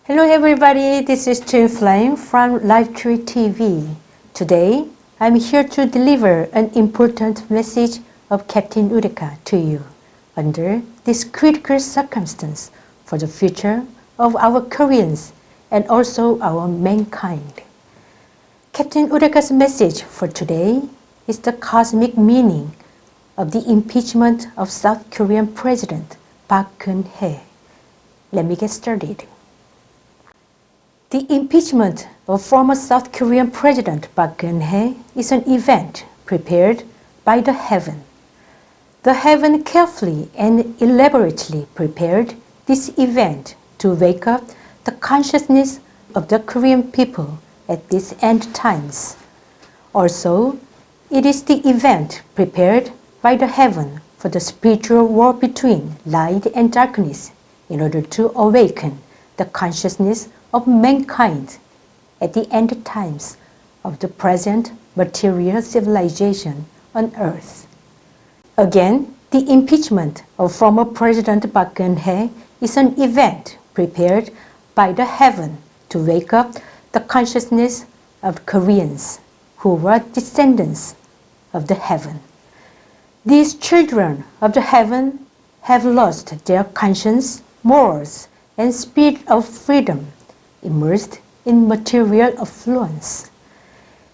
Hello everybody, this is Twin Flame from LifeTree TV. Today, I'm here to deliver an important message of Captain Udeka to you under this critical circumstance for the future of our Koreans and also our mankind. Captain Udeka's message for today is the cosmic meaning of the impeachment of South Korean President Park Geun-hye. Let me get started. The impeachment of former South Korean President Park Geun-hye is an event prepared by the heaven. The heaven carefully and elaborately prepared this event to wake up the consciousness of the Korean people at these end times. Also, it is the event prepared by the heaven for the spiritual war between light and darkness in order to awaken the consciousness of mankind at the end times of the present material civilization on earth. Again, the impeachment of former President Park Geun-hye is an event prepared by the heaven to wake up the consciousness of Koreans who were descendants of the heaven. These children of the heaven have lost their conscience, morals, and spirit of freedom, immersed in material affluence.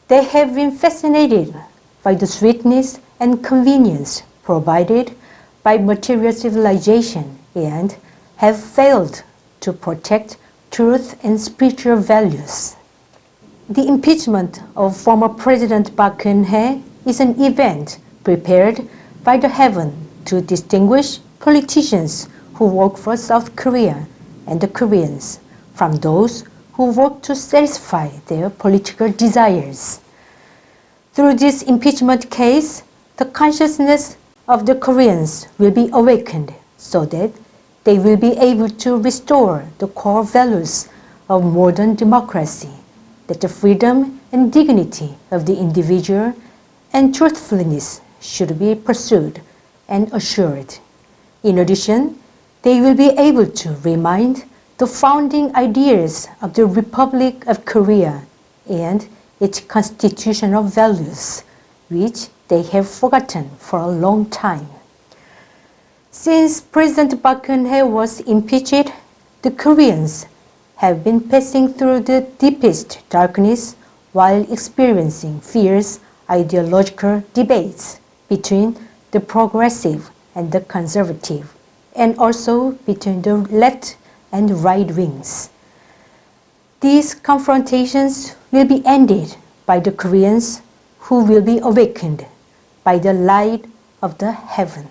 They have been fascinated by the sweetness and convenience provided by material civilization and have failed to protect truth and spiritual values. The impeachment of former President Park Geun-hye is an event prepared by the heaven to distinguish politicians who work for South Korea and the Koreans from those who work to satisfy their political desires. Through this impeachment case, the consciousness of the Koreans will be awakened so that they will be able to restore the core values of modern democracy, that the freedom and dignity of the individual and truthfulness should be pursued and assured. In addition, they will be able to remind the founding ideas of the Republic of Korea and its constitutional values, which they have forgotten for a long time. Since President Park Geun-hye was impeached, the Koreans have been passing through the deepest darkness while experiencing fierce ideological debates between the progressive and the conservative, and also between the left and right wings. These confrontations will be ended by the Koreans who will be awakened by the light of the heaven.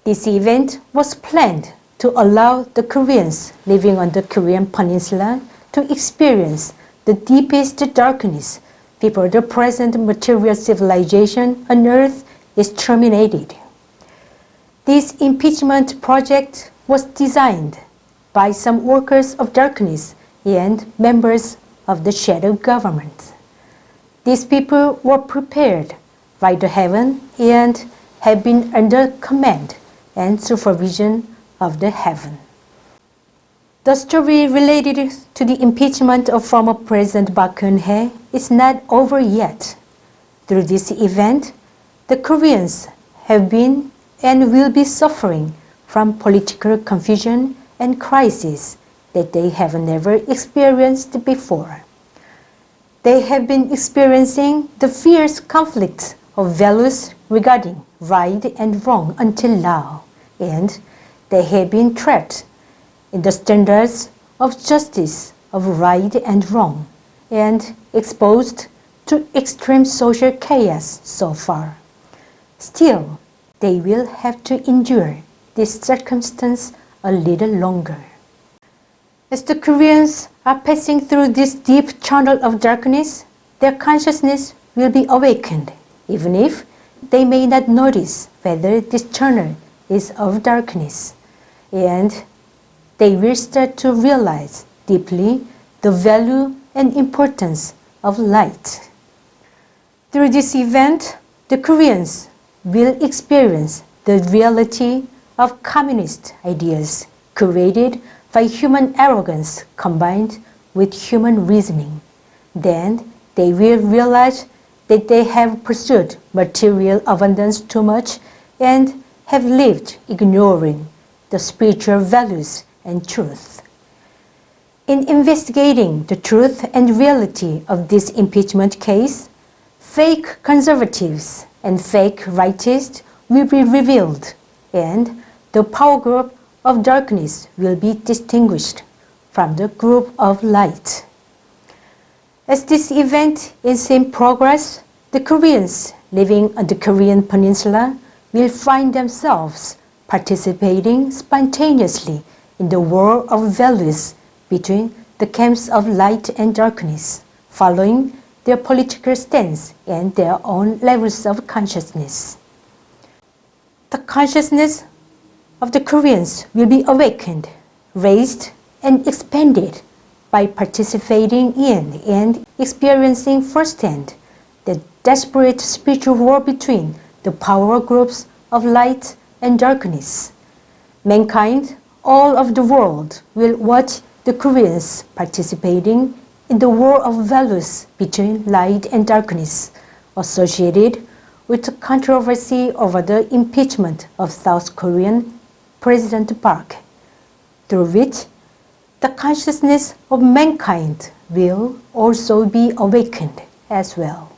This event was planned to allow the Koreans living on the Korean peninsula to experience the deepest darkness before the present material civilization on earth is terminated. This impeachment project was designed by some workers of darkness and members of the shadow government. These people were prepared by the heaven and have been under command and supervision of the heaven. The story related to the impeachment of former President Park Geun-hye is not over yet. Through this event, the Koreans have been and will be suffering from political confusion and crisis that they have never experienced before. They have been experiencing the fierce conflict of values regarding right and wrong until now, and they have been trapped in the standards of justice of right and wrong and exposed to extreme social chaos so far. Still, they will have to endure this circumstance a little longer. As the Koreans are passing through this deep channel of darkness, their consciousness will be awakened, even if they may not notice whether this channel is of darkness, and they will start to realize deeply the value and importance of light. Through this event, the Koreans will experience the reality of communist ideas created by human arrogance combined with human reasoning. Then they will realize that they have pursued material abundance too much and have lived ignoring the spiritual values and truth. In investigating the truth and reality of this impeachment case, fake conservatives and fake rightists will be revealed, and the power group of darkness will be distinguished from the group of light. As this event is in progress, the Koreans living on the Korean peninsula will find themselves participating spontaneously in the war of values between the camps of light and darkness, following their political stance and their own levels of consciousness. The consciousness of the Koreans will be awakened, raised, and expanded by participating in and experiencing firsthand the desperate spiritual war between the power groups of light and darkness. Mankind, all of the world, will watch the Koreans participating in the war of values between light and darkness associated with the controversy over the impeachment of South Korean President Park, through which the consciousness of mankind will also be awakened as well.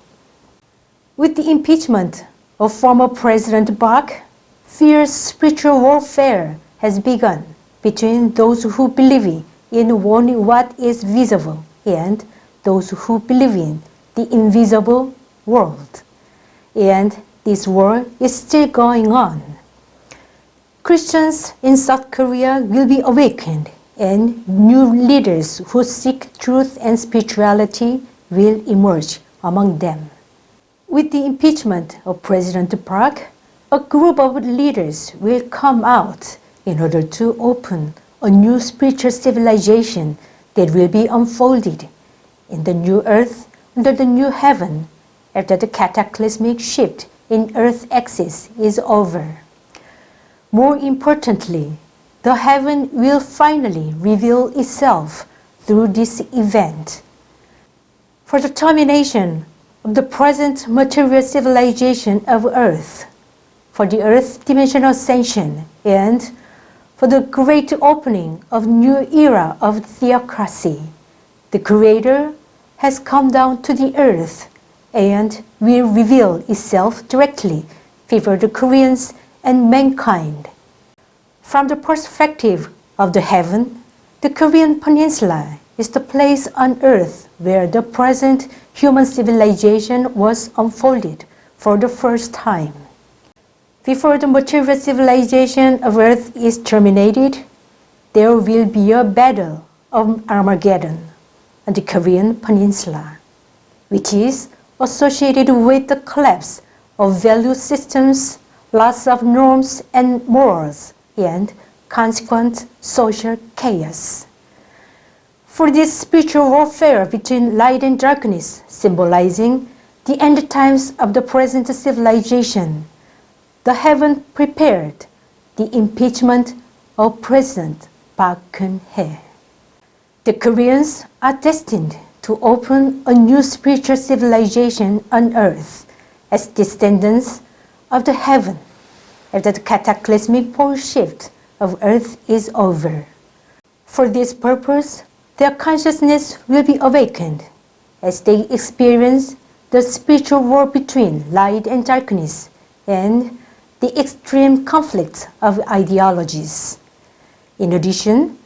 With the impeachment of former President Park, fierce spiritual warfare has begun between those who believe in only what is visible and those who believe in the invisible world. And this war is still going on. Christians in South Korea will be awakened, and new leaders who seek truth and spirituality will emerge among them. With the impeachment of President Park, a group of leaders will come out in order to open a new spiritual civilization that will be unfolded in the new earth under the new heaven after the cataclysmic shift in Earth's axis is over. More importantly, the heaven will finally reveal itself through this event. For the termination of the present material civilization of Earth, for the Earth's dimensional ascension, and for the great opening of new era of theocracy, the Creator has come down to the earth and will reveal itself directly before the Koreans and mankind. From the perspective of the heaven, the Korean peninsula is the place on earth where the present human civilization was unfolded for the first time. Before the material civilization of earth is terminated, there will be a battle of Armageddon on the Korean peninsula, which is associated with the collapse of value systems, loss of norms and morals, and consequent social chaos. For this spiritual warfare between light and darkness, symbolizing the end times of the present civilization, the heaven prepared the impeachment of President Park Geun-hye. The Koreans are destined to open a new spiritual civilization on earth as descendants of the heaven after the cataclysmic pole shift of earth is over. For this purpose, their consciousness will be awakened as they experience the spiritual war between light and darkness and the extreme conflicts of ideologies. In addition,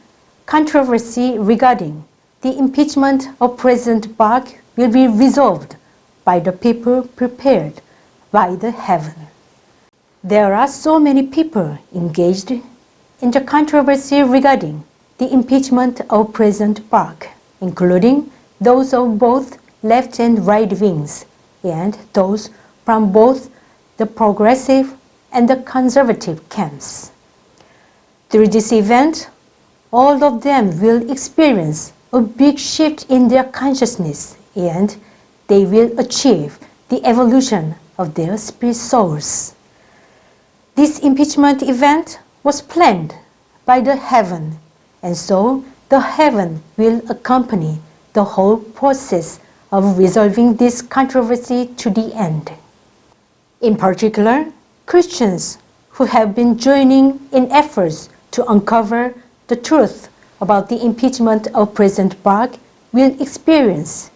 controversy regarding the impeachment of President Park will be resolved by the people prepared by the heaven. There are so many people engaged in the controversy regarding the impeachment of President Park, including those of both left and right wings, and those from both the progressive and the conservative camps. Through this event, all of them will experience a big shift in their consciousness, and they will achieve the evolution of their spirit souls. This impeachment event was planned by the heaven and so the heaven will accompany the whole process of resolving this controversy to the end. In particular, Christians who have been joining in efforts to uncover the truth about the impeachment of President Park will experience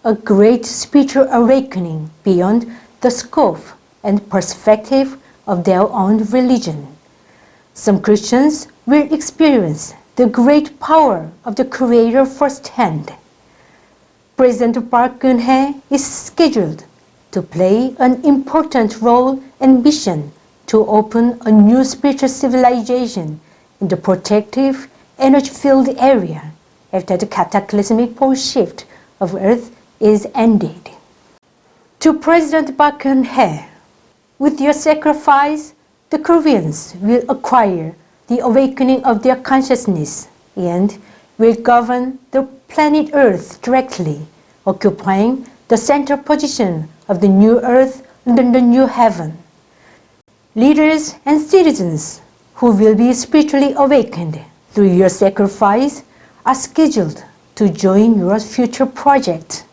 a great spiritual awakening beyond the scope and perspective of their own religion. Some Christians will experience the great power of the Creator firsthand. President Park Geun-hye is scheduled to play an important role and mission to open a new spiritual civilization in the protective energy-filled area after the cataclysmic pole shift of Earth is ended. To President Park Geun-hye, with your sacrifice, the Koreans will acquire the awakening of their consciousness and will govern the planet Earth directly, occupying the central position of the new Earth and the new heaven. Leaders and citizens who will be spiritually awakened through your sacrifice are scheduled to join your future project,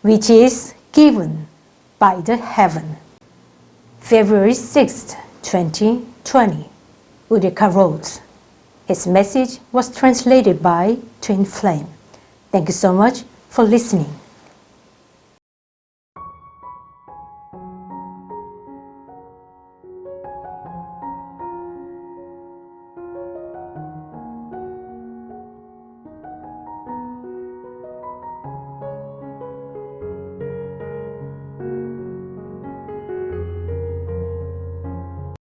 which is given by the heaven. February 6, 2020, Udeka wrote. His message was translated by Twin Flame. Thank you so much for listening.